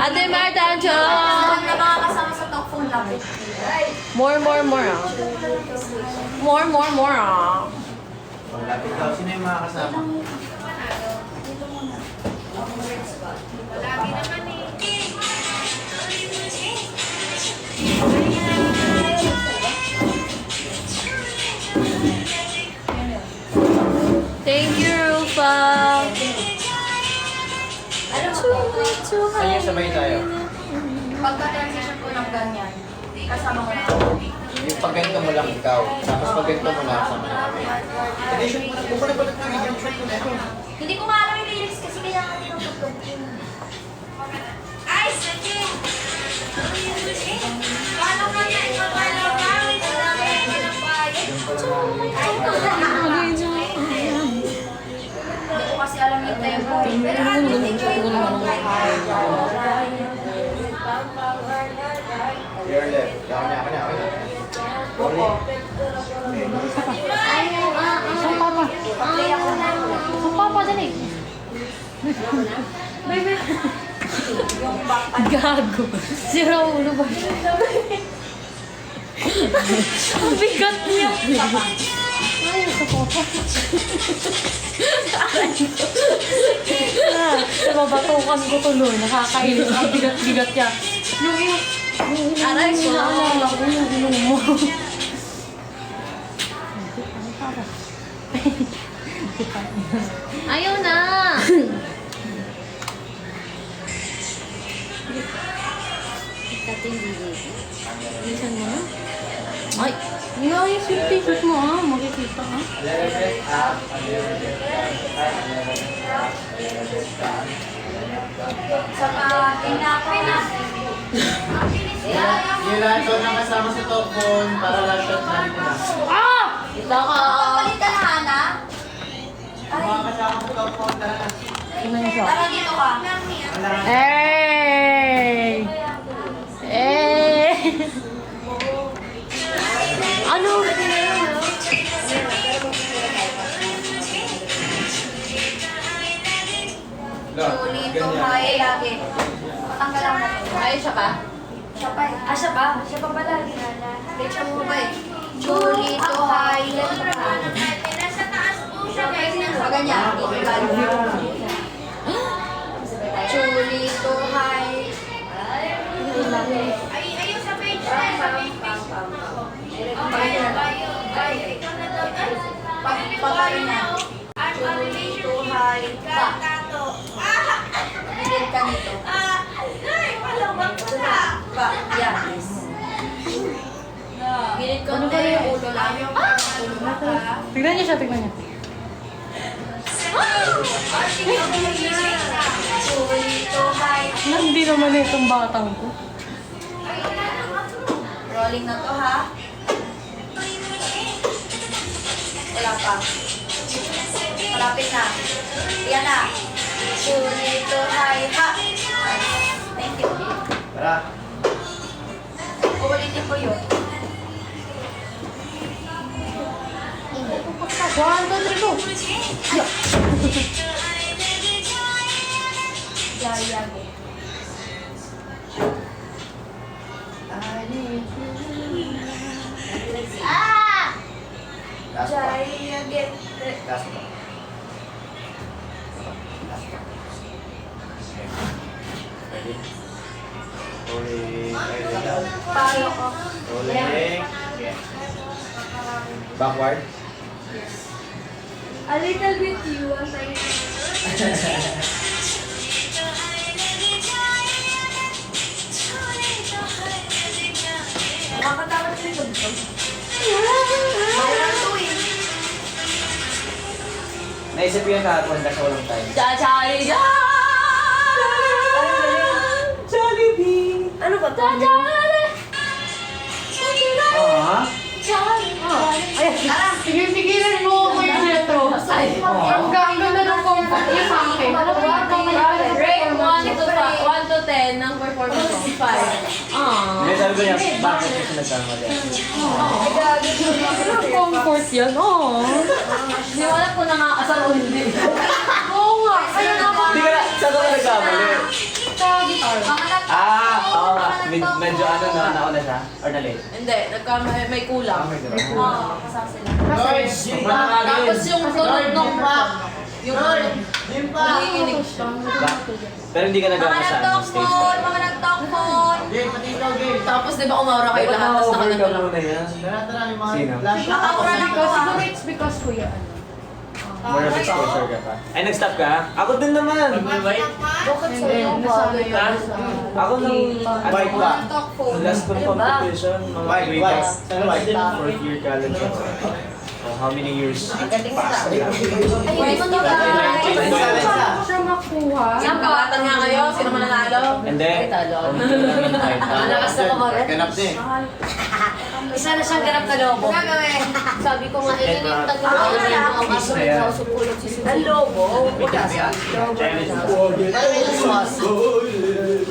Ate Marta, John! Saan na makakasama sa talk phone lang? More ah. More ah. Lapit daw. Sino yung mga kasama? Lagi naman eh. Thank you, Rufa. Alam mo, Saan yung sabay tayo? pagka-transition ko ng ganyan, kasama ko na. Yung pag ganito mo lang ikaw. Tapos pag ganito mo lang kasama na kami. Hindi, shoot mo na. Bumalik na yung shoot mo na ito. Hindi ko maalam yung lyrics kasi kaya nga tinutugtog ko. Ay, sige! Paano ka na ito? Paano ka na ito? Hindi ko kasi alam yung tempo. Pero enjoy ko. Your left. Ako na. Play ako na. Gago. Sira ulo ba? Ang bigat niya. Ay, sa papa. Nababatukan ko tuloy. Nakakainis. Ang bigat-bigat niya. Aray, sinaalala ko yung ilong mo. Ayaw na! Bilisan mo na. Ay! Nga yung t-shirt mo ha. Makikita ha. Sa tinapay na. Yung lahat ko nang kasama sa top phone para last shot na rin na. Ah! Ito ka! Papalit ka na, Hana? Yung mga kasama sa top phone lahat. Tara dito ka. Hey! Hey! Ano? Tulito, kaya lagi. Patanggal lang natin. Ay, siya pa? Siya pa eh. Ah, siya pa? Siya pa pala. Wait, siya po ba eh? Chulito, highland pa. Nasa taas po siya guys. Ganyan. Chulito, high. Ayun sa page na. Sa page Pagpapain na. Chulito, high. Pa. Bilid ka nito. Pa. Yan. Bilid ko na yung ulo lang. Tignan niya siya, tignan niya. Chulito, high. Hindi naman na itong batang ko. Rolling na to ha. Wala pa. Malapit na. Yan na. Chulito, high, ha. Thank you. Tara. Uulitin ko yun. 1, 2, 3, go! Yayagi. Ah! Last pa. Yayagi. Last pa. Ready? Rolling. Palo ko. Rolling. Backward. A little bit you, ang tayo. Makakatawa siya ito. Bawal to eh. Naisip ko yun kahapon kasi walang time. Cha-cha-li ja! Jollibee! Ano ba to? Cha-cha-li! Ah? Ay, sige-sigilan mo ako yung retro. Ay, ang ganda ng comfort niya sa akin. Rate 1 to 10 ng performance of 5. Hindi, sabi ko niya, bakit kasi nagkamali? Comfort yan, oo. Hindi ko alam kung nakakasal o hindi. Oo nga. Ayun ako. Hindi ka na, saan ka ba nagkamali? Sa guitar. Oo nga. Medyo ano, nauna siya? Or na-late? Hindi, may kulang. Oo, kasama sila. Kasi, tapos yung sunod nung rap, yung nanginginig siya. Pero hindi ka nagkama sa ano, stage Mga ba? nagtokpon. Game, pati ikaw, game. Tapos di ba umaura kayo lahat, tapos Over ka nakagano lang. muna yan. Tara, yung mga Sino? flash. Nakaura na ko. Siguro it's because kuya ano. More of exposure ka pa. Ay, nag-stop ka? Ako din naman. Bakit Hindi, sa'yo? nasanay ako sa... Ako nung White ba? last kong competition, mga White, grade white. class, Saan white? fourth year college. Oh, how many years? Pass Ay, hindi mo nyo Siya makuha. Yan, Pagkatan nga kayo, sino mananalo? And then, Malakas na kumagat. Ganap din. Isa na siyang ganap na lobo. Gagawin. Sabi ko nga, ililintag ko Ako na na lang. ang kaso may susupulot si Susan. Ang lobo.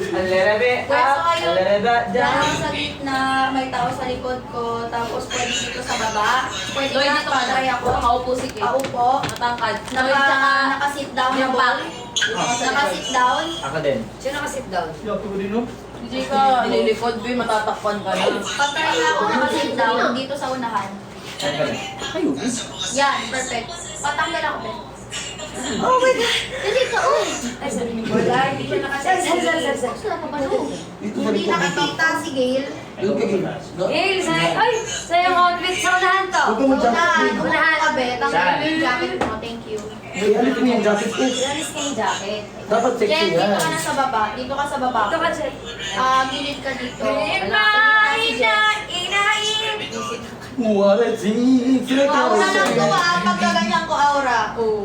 A little bit up, a little bit Dalawa down. sa gitna, may tao sa likod ko, tapos pwede dito sa baba. Pwede Lloyd, na dito ka patry na. ako. Nakaupo si Kate. Ako po. Matangkad. Lloyd, tsaka Naka-sit down yung ako. back. Naka-sit down. Ako din. Sino naka-sit down? Hindi ka ililikod, Bi, matatakpan ka na. Patry na ako naka-sit down dito sa unahan. Saan ka din? Yan, perfect. Patanggal ako, Ben. Oh my God! Dali ka, uy! Ay, sorry. Wala, hindi siya naka-sit down. Saan pa ba doon? Hindi nakakita si Gail. Gail, ay! Sayang outfit sa unahan to. Unahan. Kabe, tanggalin mo yung jacket mo. Thank you. Alis ka yung jacket. Dapat Jen, dito ka na sa baba. Dito ka sa baba. Dito ka, Jen. Gilid ka dito. Aura lang to pagka ganyan ko aura.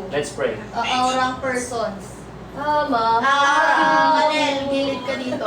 Let's pray. Aurang persons. Tama. Manel, gilid ka dito.